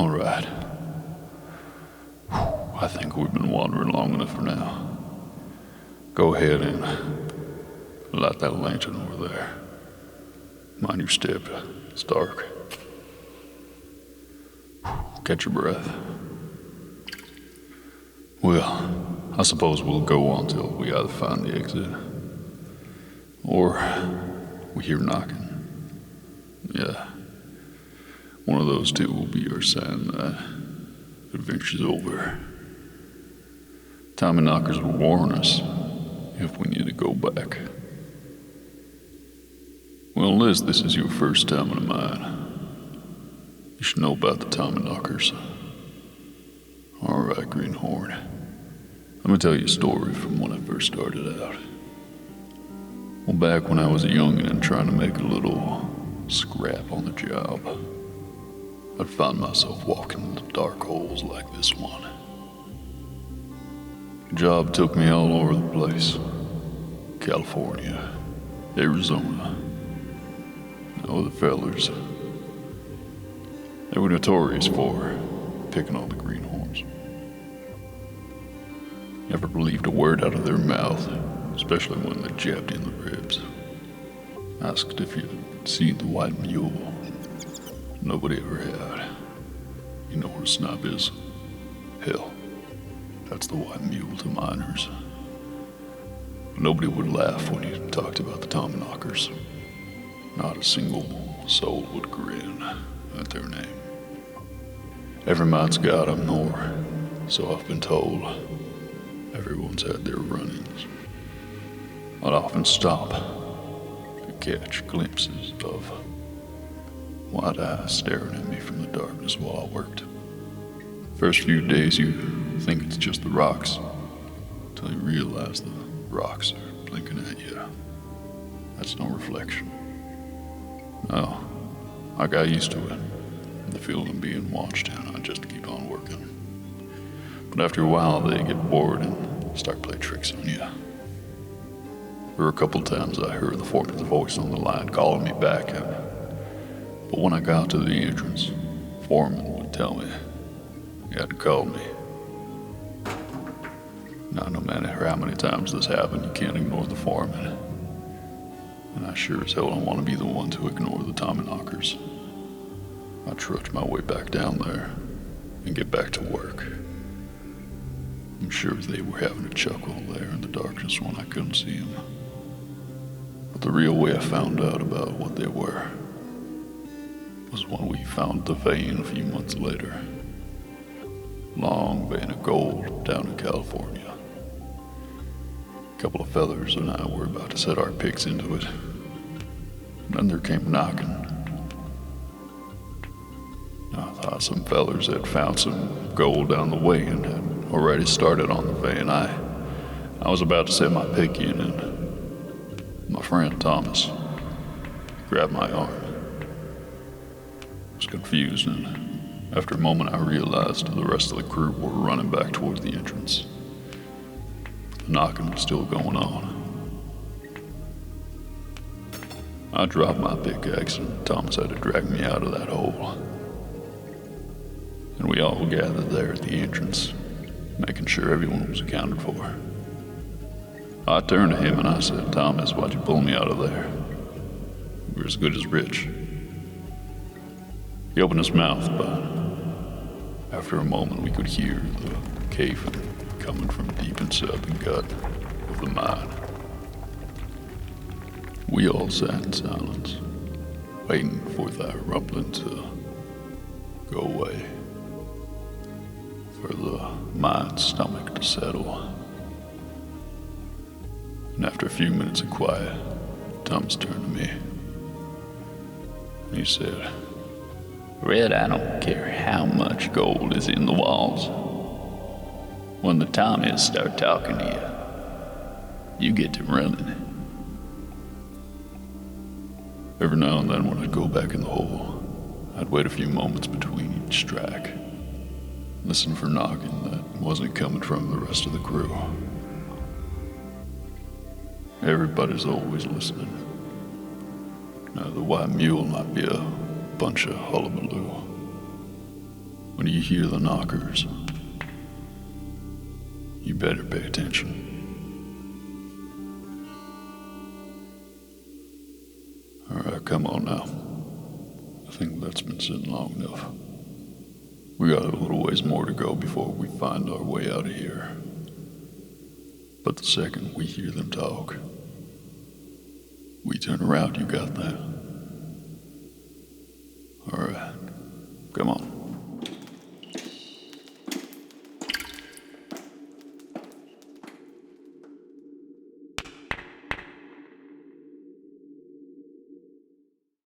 All right. I think we've been wandering long enough for now. Go ahead and light that lantern over there. Mind your step. It's dark. Catch your breath. Well, I suppose we'll go on till we either find the exit or we hear knocking. Yeah. One of those two will be our sign that adventure's over. Tommy knockers will warn us if we need to go back. Well, unless this is your first time in a mine, you should know about the Tommy knockers. Alright, Greenhorn. Let me tell you a story from when I first started out. Well, back when I was a youngin' and trying to make a little scrap on the job, I'd find myself walking into dark holes like this one. The job took me all over the place. California, Arizona. The fellers, they were notorious for picking on the greenhorns. Never believed a word out of their mouth, especially when they jabbed in the ribs. Asked if you'd seen the white mule. Nobody ever had. You know what a snob is? Hell, that's the white mule to miners. Nobody would laugh when you talked about the Tommy knockers. Not a single soul would grin at their name. Every mine's got 'em, nor so I've been told. Everyone's had their run-ins. I'd often stop to catch glimpses of white eyes staring at me from the darkness while I worked. First few days you think it's just the rocks, until you realize the rocks are blinking at you. That's no reflection. No, I got used to it, the feeling of being watched, and I just keep on working. But after a while, they get bored and start playing tricks on you. There were a couple times I heard the foreman's voice on the line calling me back, but when I got to the entrance, the foreman would tell me he hadn't called me. Now, no matter how many times this happened, you can't ignore the foreman. And I sure as hell don't want to be the one to ignore the Tommy knockers. I trudge my way back down there and get back to work. I'm sure they were having a chuckle there in the darkness when I couldn't see them. But the real way I found out about what they were was when we found the vein a few months later. Long vein of gold down in California. A couple of fellers and I were about to set our picks into it. And then there came knocking. I thought some fellers had found some gold down the way and had already started on the vein. I was about to set my pick in and my friend Thomas grabbed my arm. I was confused, and after a moment I realized the rest of the crew were running back towards the entrance. The knocking was still going on. I dropped my pickaxe and Thomas had to drag me out of that hole. And we all gathered there at the entrance, making sure everyone was accounted for. I turned to him and I said, "Thomas, why'd you pull me out of there? We're as good as rich." He opened his mouth, but after a moment we could hear the caving coming from deep inside the gut of the mine. We all sat in silence, waiting for that rumbling to go away, for the mine's stomach to settle. And after a few minutes of quiet, Thomas turned to me. He said, "Red, I don't care how much gold is in the walls. When the Tommies start talking to you, you get to running." Every now and then when I'd go back in the hole, I'd wait a few moments between each strike, listen for knocking that wasn't coming from the rest of the crew. Everybody's always listening. Now, the white mule might be a bunch of hullabaloo, When you hear the knockers, you better pay attention. Alright, come on now. I think that's been sitting long enough. We got a little ways more to go before we find our way out of here. But the second we hear them talk, we turn around, you got that? Alright.